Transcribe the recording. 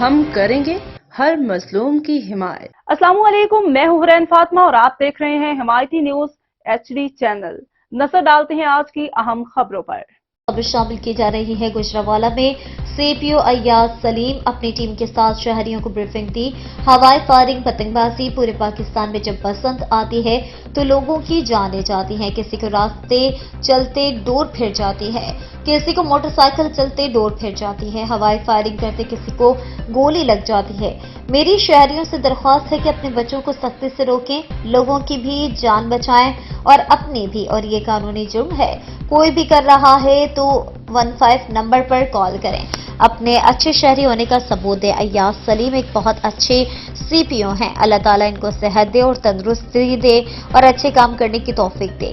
ہم کریں گے ہر مظلوم کی حمایت۔ السلام علیکم، میں ہوں حرین فاطمہ اور آپ دیکھ رہے ہیں حمایتی نیوز HD چینل۔ نظر ڈالتے ہیں آج کی اہم خبروں پر۔ خبر شامل کی جا رہی ہے۔ گجرانوالہ میں CPO ایاز سلیم اپنی ٹیم کے ساتھ شہریوں کو بریفنگ دی۔ ہوائی فائرنگ، پتنگ بازی، پورے پاکستان میں جب بسنت آتی ہے تو لوگوں کی جانیں جاتی ہیں، کسی کو راستے چلتے ڈور پھر جاتی ہے، کسی کو موٹر سائیکل چلتے ڈور پھر جاتی ہے، ہوائی فائرنگ کرتے کسی کو گولی لگ جاتی ہے۔ میری شہریوں سے درخواست ہے کہ اپنے بچوں کو سختی سے روکیں، لوگوں کی بھی جان بچائیں اور اپنی بھی، اور یہ قانونی جرم ہے۔ کوئی بھی کر رہا ہے تو 15 نمبر پر کال کریں، اپنے اچھے شہری ہونے کا ثبوت دیں۔ ایاز سلیم ایک بہت اچھے CPO ہیں، اللہ تعالیٰ ان کو صحت دے اور تندرستی دے اور اچھے کام کرنے کی توفیق دے۔